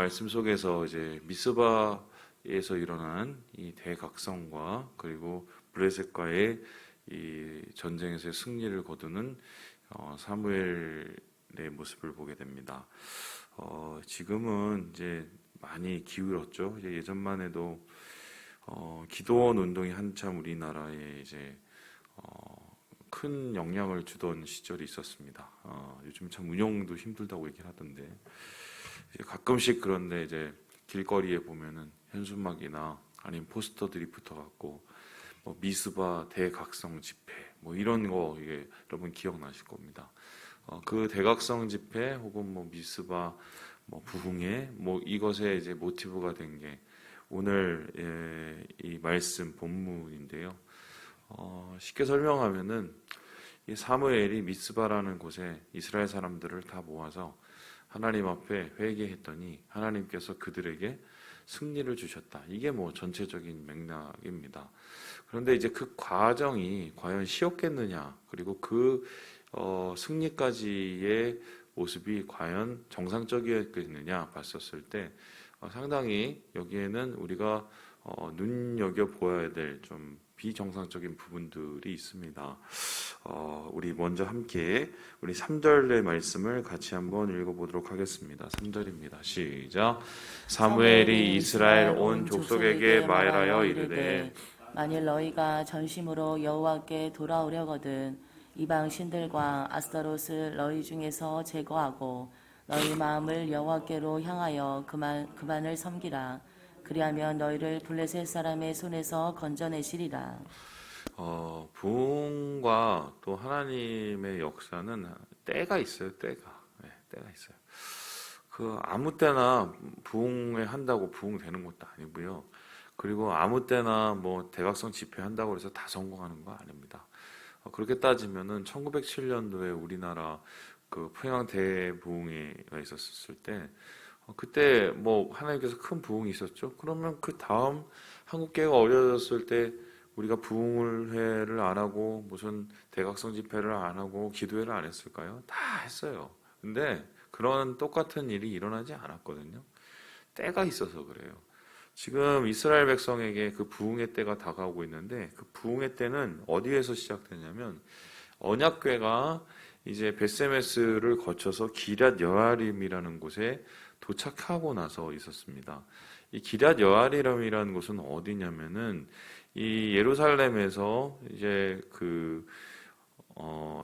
말씀 속에서 이제 미스바에서 일어난 이 대각성과 그리고 블레셋과의 이 전쟁에서의 승리를 거두는 사무엘의 모습을 보게 됩니다. 지금은 이제 많이 기울었죠. 이제 예전만 해도 기도원 운동이 한참 우리나라에 이제 큰 영향을 주던 시절이 있었습니다. 요즘 참 운영도 힘들다고 얘기를 하던데 이제 가끔씩 그런데 이제 길거리에 보면은 현수막이나 아니면 포스터들이 붙어갖고 뭐 미스바 대각성 집회 뭐 이런 거 이게 여러분 기억나실 겁니다. 그 대각성 집회 혹은 뭐 미스바 뭐 부흥회 뭐 이것에 이제 모티브가 된 게 오늘 이 말씀 본문인데요. 쉽게 설명하면은 이 사무엘이 미스바라는 곳에 이스라엘 사람들을 다 모아서 하나님 앞에 회개했더니 하나님께서 그들에게 승리를 주셨다. 이게 뭐 전체적인 맥락입니다. 그런데 이제 그 과정이 과연 쉬웠겠느냐, 그리고 그 승리까지의 모습이 과연 정상적이었겠느냐 봤었을 때 상당히 여기에는 우리가 눈여겨보아야 될 좀 비정상적인 부분들이 있습니다. 우리 먼저 함께 우리 3절의 말씀을 같이 한번 읽어보도록 하겠습니다. 3절입니다. 시작. 사무엘이 이스라엘 온 족속에게 말하여 이르되 만일 너희가 전심으로 여호와께 돌아오려거든 이방 신들과 아스타롯을 너희 중에서 제거하고 너희 마음을 여호와께로 향하여 그만을 섬기라. 그리하면 너희를 블레셋 사람의 손에서 건져내시리라. 부흥과 또 하나님의 역사는 때가 있어요. 때가 있어요. 그 아무 때나 부흥회 한다고 부흥되는 것도 아니고요. 그리고 아무 때나 뭐 대각성 집회 한다고 해서 다 성공하는 거 아닙니다. 그렇게 따지면은 1907년도에 우리나라 그 평양 대부흥회가 있었을 때 그때 뭐 하나님께서 큰 부흥이 있었죠. 그러면 그 다음 한국교회가 어려졌을 때 우리가 부흥회를 안 하고 무슨 대각성 집회를 안 하고 기도회를 안 했을까요? 다 했어요. 근데 그런 똑같은 일이 일어나지 않았거든요. 때가 있어서 그래요. 지금 이스라엘 백성에게 그 부흥의 때가 다가오고 있는데 그 부흥의 때는 어디에서 시작되냐면 언약궤가 이제 벳세메스를 거쳐서 기럇 여아림이라는 곳에 도착하고 나서 있었습니다. 이 기럇 여아림이라는 곳은 어디냐면은 이 예루살렘에서 이제 그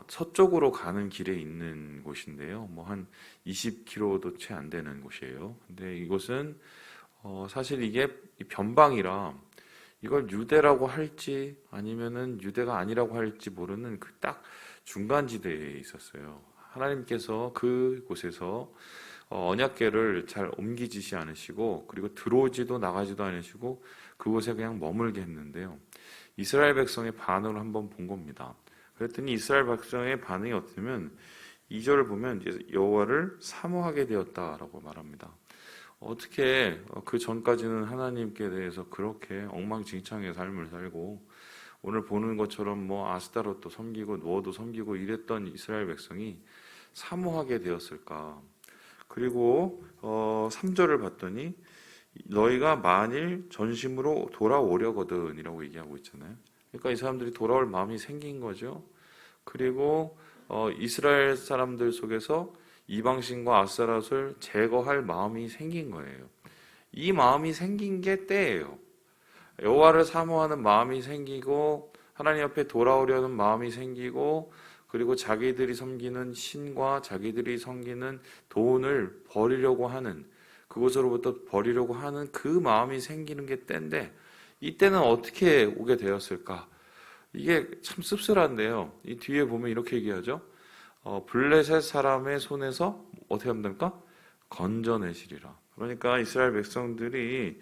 서쪽으로 가는 길에 있는 곳인데요. 뭐 한 20km도 채 안 되는 곳이에요. 근데 이곳은 사실 이게 변방이라 이걸 유대라고 할지 아니면은 유대가 아니라고 할지 모르는 그 딱 중간지대에 있었어요. 하나님께서 그곳에서 언약궤를 잘 옮기지시 않으시고 그리고 들어오지도 나가지도 않으시고 그곳에 그냥 머물게 했는데요. 이스라엘 백성의 반응을 한번 본 겁니다. 그랬더니 이스라엘 백성의 반응이 어떠냐면 2절을 보면 이제 여호와를 사모하게 되었다라고 말합니다. 어떻게 그 전까지는 하나님께 대해서 그렇게 엉망진창의 삶을 살고 오늘 보는 것처럼 뭐 아스타롯도 섬기고 노어도 섬기고 이랬던 이스라엘 백성이 사모하게 되었을까? 그리고 3절을 봤더니 너희가 만일 전심으로 돌아오려거든 이라고 얘기하고 있잖아요. 그러니까 이 사람들이 돌아올 마음이 생긴 거죠. 그리고 이스라엘 사람들 속에서 이방신과 아스타롯을 제거할 마음이 생긴 거예요. 이 마음이 생긴 게 때예요. 여호와를 사모하는 마음이 생기고 하나님 앞에 돌아오려는 마음이 생기고 그리고 자기들이 섬기는 신과 자기들이 섬기는 돈을 버리려고 하는 그곳으로부터 버리려고 하는 그 마음이 생기는 게 때인데 이때는 어떻게 오게 되었을까? 이게 참 씁쓸한데요. 이 뒤에 보면 이렇게 얘기하죠. 블레셋 사람의 손에서 어떻게 하면 됩니까? 건져내시리라. 그러니까 이스라엘 백성들이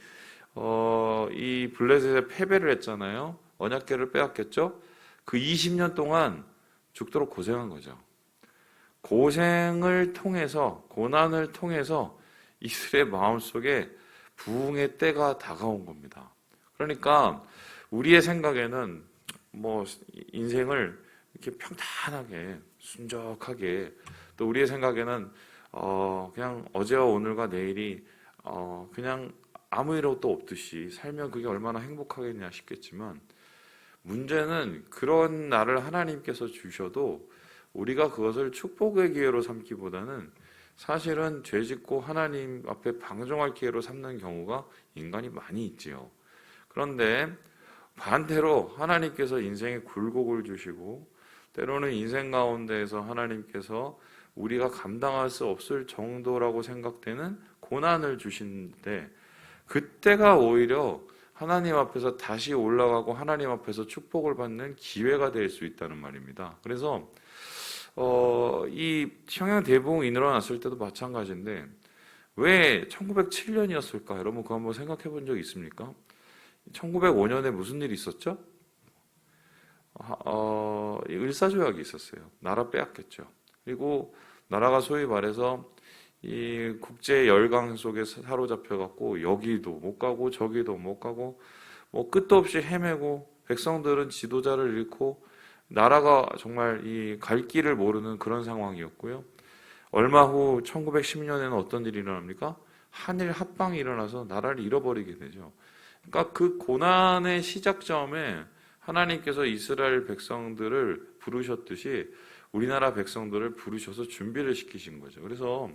이 블레셋에 패배를 했잖아요. 언약궤를 빼앗겼죠. 그 20년 동안 죽도록 고생한 거죠. 고생을 통해서 고난을 통해서 이스라엘 마음속에 부흥의 때가 다가온 겁니다. 그러니까 우리의 생각에는 뭐 인생을 이렇게 평탄하게 순적하게 또 우리의 생각에는 그냥 어제와 오늘과 내일이 그냥 아무 일도 없듯이 살면 그게 얼마나 행복하겠냐 싶겠지만 문제는 그런 날을 하나님께서 주셔도 우리가 그것을 축복의 기회로 삼기보다는 사실은 죄짓고 하나님 앞에 방종할 기회로 삼는 경우가 인간이 많이 있지요. 그런데 반대로 하나님께서 인생에 굴곡을 주시고 때로는 인생 가운데에서 하나님께서 우리가 감당할 수 없을 정도라고 생각되는 고난을 주시는데 그때가 오히려 하나님 앞에서 다시 올라가고 하나님 앞에서 축복을 받는 기회가 될 수 있다는 말입니다. 그래서 이 평양 대부흥이 일어났을 때도 마찬가지인데 왜 1907년이었을까? 여러분 그거 한번 생각해 본 적 있습니까? 1905년에 무슨 일이 있었죠? 을사조약이 있었어요. 나라 빼앗겼죠. 그리고 나라가 소위 말해서 이 국제 열강 속에 사로잡혀 갖고 여기도 못 가고 저기도 못 가고 뭐 끝도 없이 헤매고 백성들은 지도자를 잃고 나라가 정말 이 갈 길을 모르는 그런 상황이었고요. 얼마 후 1910년에는 어떤 일이 일어납니까? 한일 합방이 일어나서 나라를 잃어버리게 되죠. 그러니까 그 고난의 시작점에 하나님께서 이스라엘 백성들을 부르셨듯이 우리나라 백성들을 부르셔서 준비를 시키신 거죠. 그래서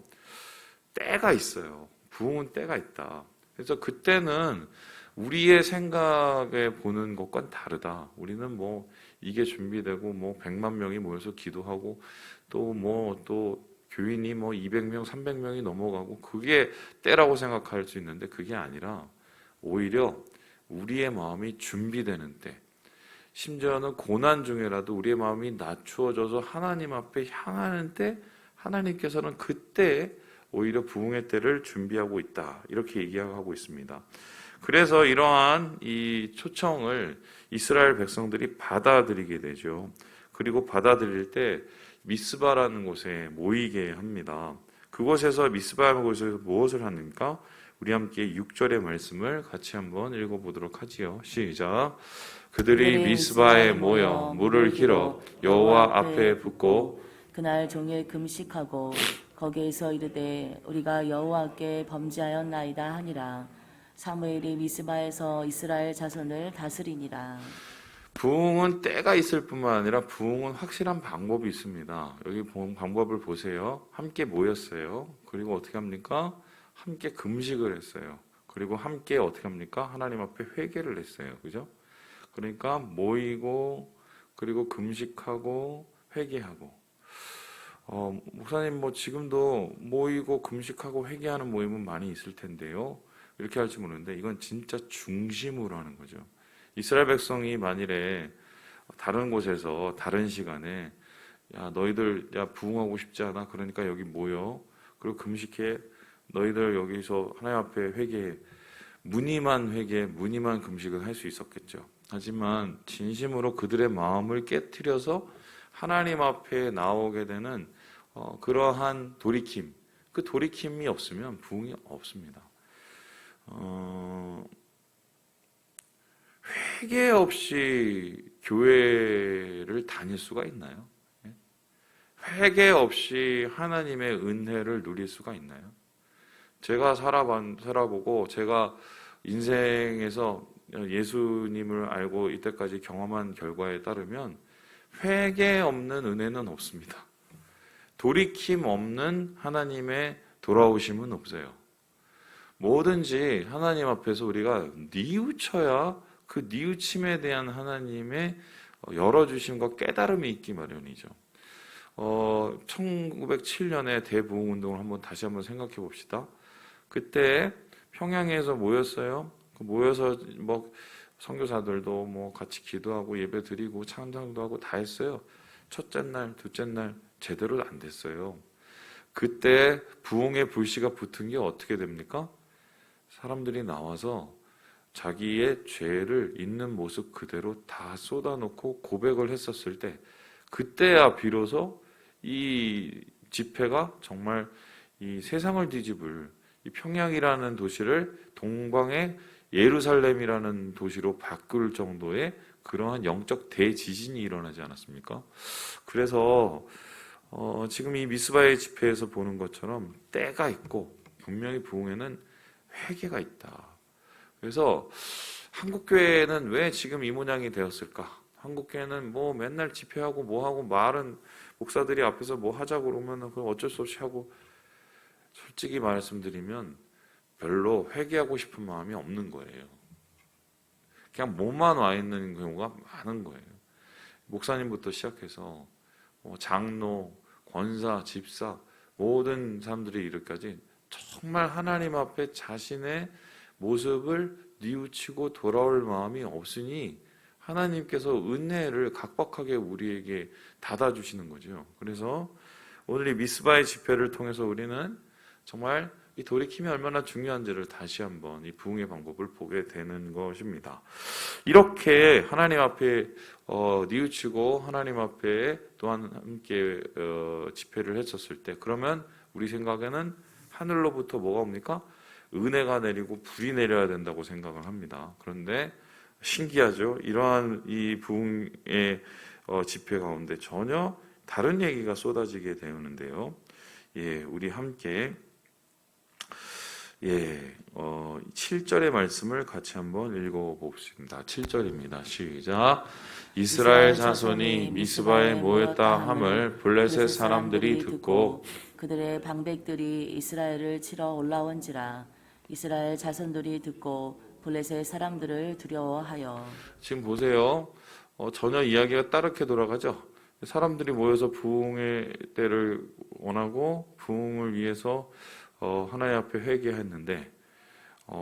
때가 있어요. 부흥은 때가 있다. 그래서 그때는 우리의 생각에 보는 것과는 다르다. 우리는 뭐 이게 준비되고 뭐 100만 명이 모여서 기도하고 또 교인이 뭐 200명, 300명이 넘어가고 그게 때라고 생각할 수 있는데 그게 아니라 오히려 우리의 마음이 준비되는 때, 심지어는 고난 중에라도 우리의 마음이 낮추어져서 하나님 앞에 향하는 때 하나님께서는 그때 오히려 부흥의 때를 준비하고 있다. 이렇게 얘기하고 있습니다. 그래서 이러한 이 초청을 이스라엘 백성들이 받아들이게 되죠. 그리고 받아들일 때 미스바라는 곳에 모이게 합니다. 그곳에서 미스바라는 곳에서 무엇을 합니까? 우리 함께 6절의 말씀을 같이 한번 읽어보도록 하지요. 시작. 그들이 미스바에 모여 물을 길어 여호와 앞에 붓고 그날 종일 금식하고 거기에서 이르되 우리가 여호와께 범죄하였나이다 하니라. 사무엘이 미스바에서 이스라엘 자손을 다스리니라. 부흥은 때가 있을 뿐만 아니라 부흥은 확실한 방법이 있습니다. 여기 방법을 보세요. 함께 모였어요. 그리고 어떻게 합니까? 함께 금식을 했어요. 그리고 함께 어떻게 합니까? 하나님 앞에 회개를 했어요. 그죠? 그러니까 모이고 그리고 금식하고 회개하고 목사님 뭐 지금도 모이고 금식하고 회개하는 모임은 많이 있을 텐데요. 이렇게 할지 모르는데 이건 진짜 중심으로 하는 거죠. 이스라엘 백성이 만일에 다른 곳에서 다른 시간에 야 너희들 부흥하고 싶지 않아? 그러니까 여기 모여 그리고 금식해 너희들 여기서 하나님 앞에 회개해 무늬만 회개 무늬만 금식은 할 수 있었겠죠. 하지만 진심으로 그들의 마음을 깨트려서 하나님 앞에 나오게 되는 그러한 돌이킴 그 돌이킴이 없으면 부흥이 없습니다. 회개 없이 교회를 다닐 수가 있나요? 회개 없이 하나님의 은혜를 누릴 수가 있나요? 제가 살아보고 제가 인생에서 예수님을 알고 이때까지 경험한 결과에 따르면 회개 없는 은혜는 없습니다. 돌이킴 없는 하나님의 돌아오심은 없어요. 뭐든지 하나님 앞에서 우리가 뉘우쳐야 그 뉘우침에 대한 하나님의 열어주심과 깨달음이 있기 마련이죠. 1907년에 대부흥운동을 다시 한번 생각해 봅시다. 그때 평양에서 모였어요. 모여서 뭐 선교사들도 뭐 같이 기도하고 예배 드리고 찬양도 하고 다 했어요. 첫째 날, 둘째 날 제대로 안 됐어요. 그때 부흥의 불씨가 붙은 게 어떻게 됩니까? 사람들이 나와서 자기의 죄를 있는 모습 그대로 다 쏟아놓고 고백을 했었을 때 그때야 비로소 이 집회가 정말 이 세상을 뒤집을 이 평양이라는 도시를 동방의 예루살렘이라는 도시로 바꿀 정도의 그러한 영적 대지진이 일어나지 않았습니까? 그래서 지금 이 미스바의 집회에서 보는 것처럼 때가 있고 분명히 부흥에는 회개가 있다. 그래서 한국교회는 왜 지금 이 모양이 되었을까? 한국교회는 뭐 맨날 집회하고 뭐하고 말은 목사들이 앞에서 뭐 하자고 그러면 그럼 어쩔 수 없이 하고, 솔직히 말씀드리면 별로 회개하고 싶은 마음이 없는 거예요. 그냥 몸만 와 있는 경우가 많은 거예요. 목사님부터 시작해서 장로, 권사, 집사 모든 사람들이 이르기까지 정말 하나님 앞에 자신의 모습을 뉘우치고 돌아올 마음이 없으니 하나님께서 은혜를 각박하게 우리에게 닫아주시는 거죠. 그래서 오늘 이 미스바의 집회를 통해서 우리는 정말 이 돌이킴이 얼마나 중요한지를 다시 한번 이 부흥의 방법을 보게 되는 것입니다. 이렇게 하나님 앞에 뉘우치고 하나님 앞에 또한 함께 집회를 했었을 때, 그러면 우리 생각에는 하늘로부터 뭐가 옵니까? 은혜가 내리고 불이 내려야 된다고 생각을 합니다. 그런데 신기하죠. 이러한 이 부흥의 집회 가운데 전혀 다른 얘기가 쏟아지게 되는데요. 예, 우리 함께 7절의 말씀을 같이 한번 읽어봅시다. 7절입니다. 시작. 이스라엘 자손이 미스바에 모였다 함을 블레셋 사람들이 듣고 그들의 방백들이 이스라엘을 치러 올라온지라. 이스라엘 자손들이 듣고 블레셋 사람들을 두려워하여. 지금 보세요. 전혀 이야기가 따르게 돌아가죠. 사람들이 모여서 부흥의 때를 원하고 부흥을 위해서 하나님 앞에 회개했는데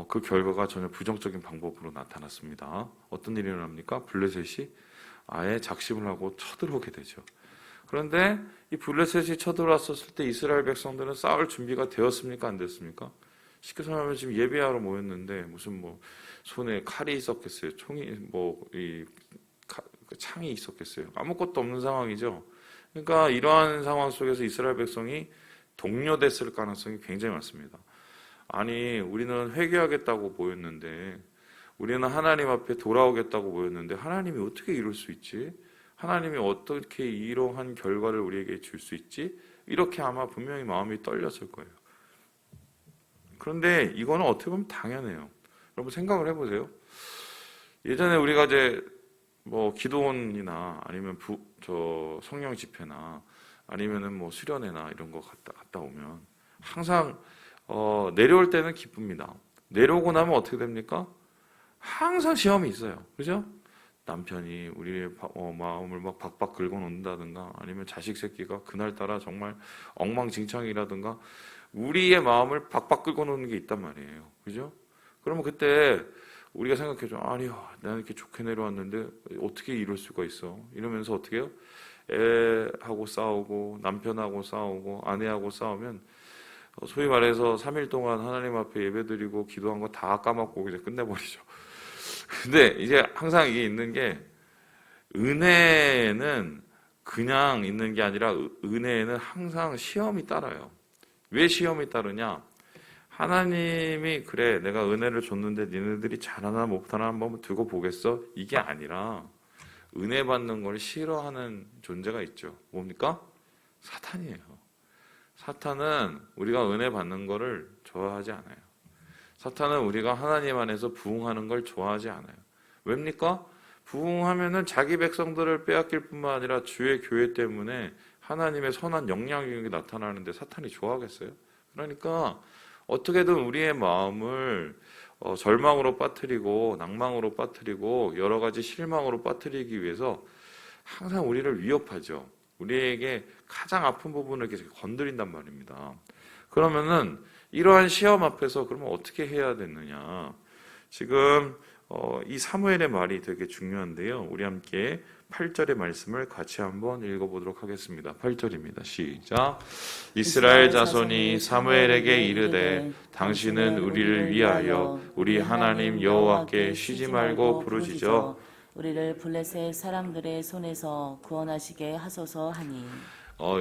그 결과가 전혀 부정적인 방법으로 나타났습니다. 어떤 일이 일어납니까? 블레셋이 아예 작심을 하고 쳐들어오게 되죠. 그런데 이 블레셋이 쳐들어왔었을 때 이스라엘 백성들은 싸울 준비가 되었습니까? 안 됐습니까? 쉽게 설명하면 지금 예배하러 모였는데 무슨 뭐 손에 칼이 있었겠어요? 총이 창이 있었겠어요? 아무것도 없는 상황이죠. 그러니까 이러한 상황 속에서 이스라엘 백성이 동료됐을 가능성이 굉장히 많습니다. 아니, 우리는 회개하겠다고 보였는데, 우리는 하나님 앞에 돌아오겠다고 보였는데 하나님이 어떻게 이룰 수 있지? 하나님이 어떻게 이러한 결과를 우리에게 줄 수 있지? 이렇게 아마 분명히 마음이 떨렸을 거예요. 그런데 이거는 어떻게 보면 당연해요. 여러분 생각을 해보세요. 예전에 우리가 이제 뭐 기도원이나 아니면 성령 집회나 아니면은 뭐 수련회나 이런 거 갔다 오면 항상 내려올 때는 기쁩니다. 내려오고 나면 어떻게 됩니까? 항상 시험이 있어요. 그죠? 남편이 우리의 마음을 막 박박 긁어놓는다든가 아니면 자식 새끼가 그날따라 정말 엉망진창이라든가 우리의 마음을 박박 긁어놓는 게 있단 말이에요. 그죠? 그러면 그때 우리가 생각해줘. 아니요, 나는 이렇게 좋게 내려왔는데 어떻게 이럴 수가 있어? 이러면서 어떻게 해요? 애하고 싸우고 남편하고 싸우고 아내하고 싸우면 소위 말해서 3일 동안 하나님 앞에 예배드리고 기도한 거 다 까먹고 이제 끝내버리죠. 근데 이제 항상 이게 있는 게 은혜는 그냥 있는 게 아니라 은혜에는 항상 시험이 따라요. 왜 시험이 따르냐? 하나님이 그래 내가 은혜를 줬는데 니네들이 잘하나 못하나 한번 두고 보겠어? 이게 아니라 은혜 받는 걸 싫어하는 존재가 있죠. 뭡니까? 사탄이에요. 사탄은 우리가 은혜 받는 거를 좋아하지 않아요. 사탄은 우리가 하나님 안에서 부흥하는 걸 좋아하지 않아요. 왜입니까? 부흥하면은 자기 백성들을 빼앗길 뿐만 아니라 주의 교회 때문에 하나님의 선한 영향력이 나타나는데 사탄이 좋아하겠어요? 그러니까 어떻게든 우리의 마음을 절망으로 빠뜨리고 낭망으로 빠뜨리고 여러 가지 실망으로 빠뜨리기 위해서 항상 우리를 위협하죠. 우리에게 가장 아픈 부분을 이렇게 건드린단 말입니다. 그러면은 이러한 시험 앞에서 그러면 어떻게 해야 되느냐? 지금 이 사무엘의 말이 되게 중요한데요. 우리 함께 8절의 말씀을 같이 한번 읽어보도록 하겠습니다. 8절입니다. 시작. 이스라엘 자손이 사무엘에게 이르되 당신은 우리를 위하여 우리 하나님 여호와께 쉬지 말고 부르짖어 우리를 블레셋 사람들의 손에서 구원하시게 하소서 하니.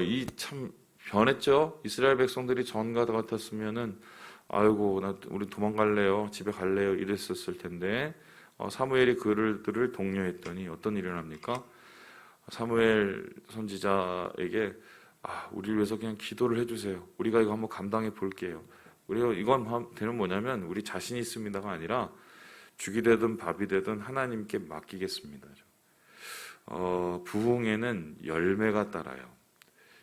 이 참 변했죠. 이스라엘 백성들이 전과 같았으면은 아이고 우리 도망갈래요, 집에 갈래요 이랬었을 텐데 사무엘이 그들을 독려했더니 어떤 일이 일어납니까? 사무엘 선지자에게 우리를 위해서 그냥 기도를 해주세요. 우리가 이거 한번 감당해 볼게요. 우리가 이건 되는 뭐냐면 우리 자신 있습니다가 아니라 죽이 되든 밥이 되든 하나님께 맡기겠습니다. 부흥에는 열매가 따라요.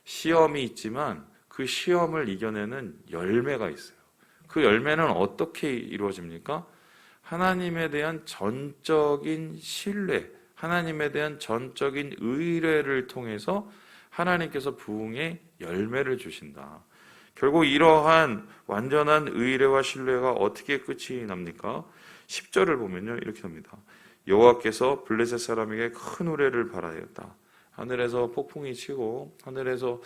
시험이 있지만 그 시험을 이겨내는 열매가 있어요. 그 열매는 어떻게 이루어집니까? 하나님에 대한 전적인 신뢰, 하나님에 대한 전적인 의뢰를 통해서 하나님께서 부흥의 열매를 주신다. 결국 이러한 완전한 의뢰와 신뢰가 어떻게 끝이 납니까? 10절을 보면요, 이렇게 합니다. 여호와께서 블레셋 사람에게 큰 우레를 발하였다. 하늘에서 폭풍이 치고 하늘에서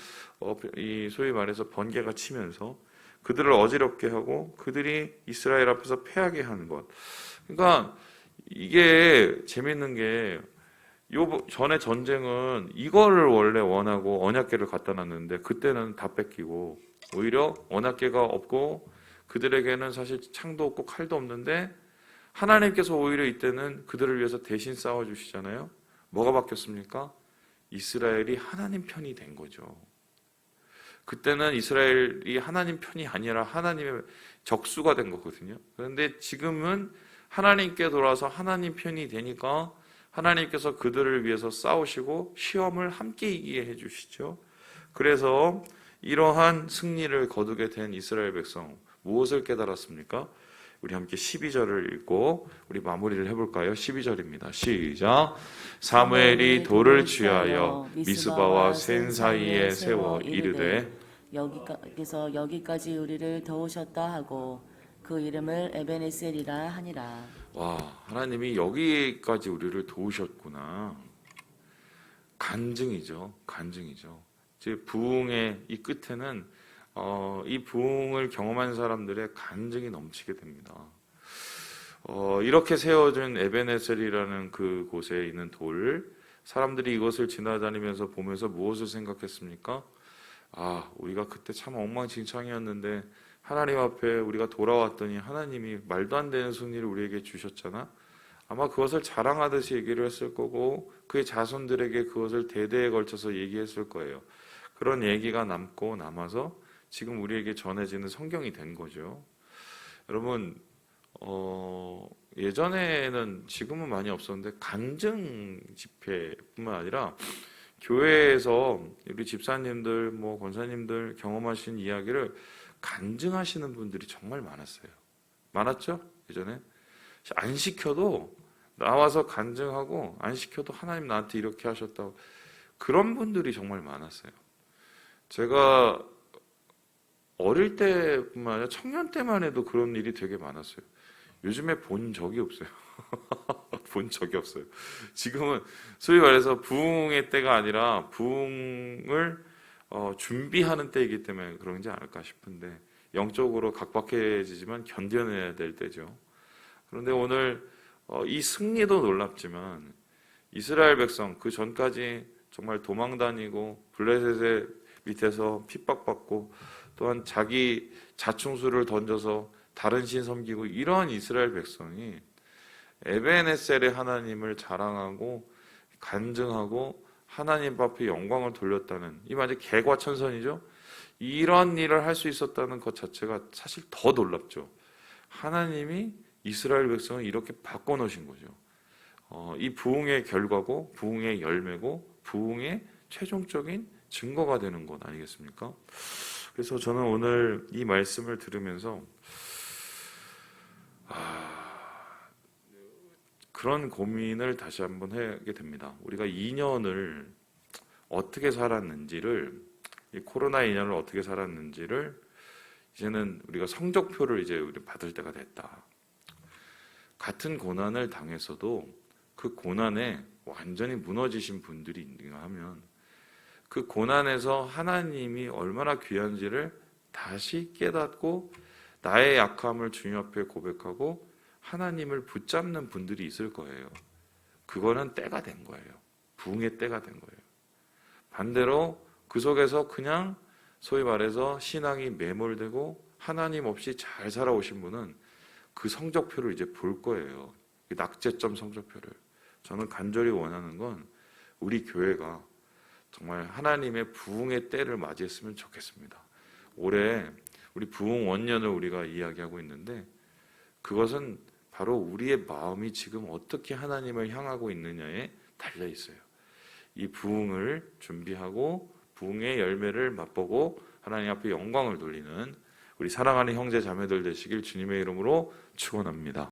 이 소위 말해서 번개가 치면서 그들을 어지럽게 하고 그들이 이스라엘 앞에서 패하게 하는 것. 그러니까 이게 재밌는 게 요 전에 전쟁은 이거를 원래 원하고 언약궤를 갖다 놨는데 그때는 다 뺏기고 오히려 언약궤가 없고 그들에게는 사실 창도 없고 칼도 없는데 하나님께서 오히려 이때는 그들을 위해서 대신 싸워주시잖아요. 뭐가 바뀌었습니까? 이스라엘이 하나님 편이 된 거죠. 그때는 이스라엘이 하나님 편이 아니라 하나님의 적수가 된 거거든요. 그런데 지금은 하나님께 돌아서 하나님 편이 되니까 하나님께서 그들을 위해서 싸우시고 시험을 함께 이기게 해주시죠. 그래서 이러한 승리를 거두게 된 이스라엘 백성 무엇을 깨달았습니까? 우리 함께 12절을 읽고 우리 마무리를 해볼까요? 12절입니다. 시작. 사무엘이 돌을 취하여 미스바와 센 사이에 세워 이르되 여기서 여기까지 우리를 도우셨다 하고 그 이름을 에베네셀이라 하니라. 와, 하나님이 여기까지 우리를 도우셨구나. 간증이죠. 간증이죠. 즉 부흥의 이 끝에는 이 부흥을 경험한 사람들의 간증이 넘치게 됩니다. 이렇게 세워진 에베네셀이라는 그 곳에 있는 돌, 사람들이 이것을 지나다니면서 보면서 무엇을 생각했습니까? 아, 우리가 그때 참 엉망진창이었는데 하나님 앞에 우리가 돌아왔더니 하나님이 말도 안 되는 승리를 우리에게 주셨잖아. 아마 그것을 자랑하듯이 얘기를 했을 거고 그의 자손들에게 그것을 대대에 걸쳐서 얘기했을 거예요. 그런 얘기가 남고 남아서 지금 우리에게 전해지는 성경이 된 거죠. 여러분, 예전에는 지금은 많이 없었는데 간증 집회뿐만 아니라 교회에서 우리 집사님들, 뭐 권사님들 경험하신 이야기를 간증하시는 분들이 정말 많았어요. 많았죠? 예전에 안 시켜도 나와서 간증하고 안 시켜도 하나님 나한테 이렇게 하셨다고 그런 분들이 정말 많았어요. 제가 어릴 때뿐만 아니라 청년 때만 해도 그런 일이 되게 많았어요. 요즘에 본 적이 없어요. 본 적이 없어요. 지금은 소위 말해서 부흥의 때가 아니라 부흥을 준비하는 때이기 때문에 그런지 않을까 싶은데 영적으로 각박해지지만 견뎌내야 될 때죠. 그런데 오늘 이 승리도 놀랍지만 이스라엘 백성 그 전까지 정말 도망다니고 블레셋의 밑에서 핍박받고 또한 자기 자충수를 던져서 다른 신 섬기고 이러한 이스라엘 백성이 에베네셀의 하나님을 자랑하고 간증하고 하나님 앞에 영광을 돌렸다는 이 말이 개과천선이죠. 이런 일을 할 수 있었다는 것 자체가 사실 더 놀랍죠. 하나님이 이스라엘 백성을 이렇게 바꿔놓으신 거죠. 이 부흥의 결과고 부흥의 열매고 부흥의 최종적인 증거가 되는 것 아니겠습니까? 그래서 저는 오늘 이 말씀을 들으면서 그런 고민을 다시 한번 하게 됩니다. 우리가 2년을 어떻게 살았는지를, 이 코로나 2년을 어떻게 살았는지를 이제는 우리가 성적표를 이제 우리 받을 때가 됐다. 같은 고난을 당했어도 그 고난에 완전히 무너지신 분들이 있는가 하면 그 고난에서 하나님이 얼마나 귀한지를 다시 깨닫고 나의 약함을 주님 앞에 고백하고 하나님을 붙잡는 분들이 있을 거예요. 그거는 때가 된 거예요. 부흥의 때가 된 거예요. 반대로 그 속에서 그냥 소위 말해서 신앙이 매몰되고 하나님 없이 잘 살아오신 분은 그 성적표를 이제 볼 거예요. 낙제점 성적표를. 저는 간절히 원하는 건 우리 교회가 정말 하나님의 부흥의 때를 맞이했으면 좋겠습니다. 올해 우리 부흥 원년을 우리가 이야기하고 있는데 그것은 바로 우리의 마음이 지금 어떻게 하나님을 향하고 있느냐에 달려 있어요. 이 부흥을 준비하고 부흥의 열매를 맛보고 하나님 앞에 영광을 돌리는 우리 사랑하는 형제 자매들 되시길 주님의 이름으로 축원합니다.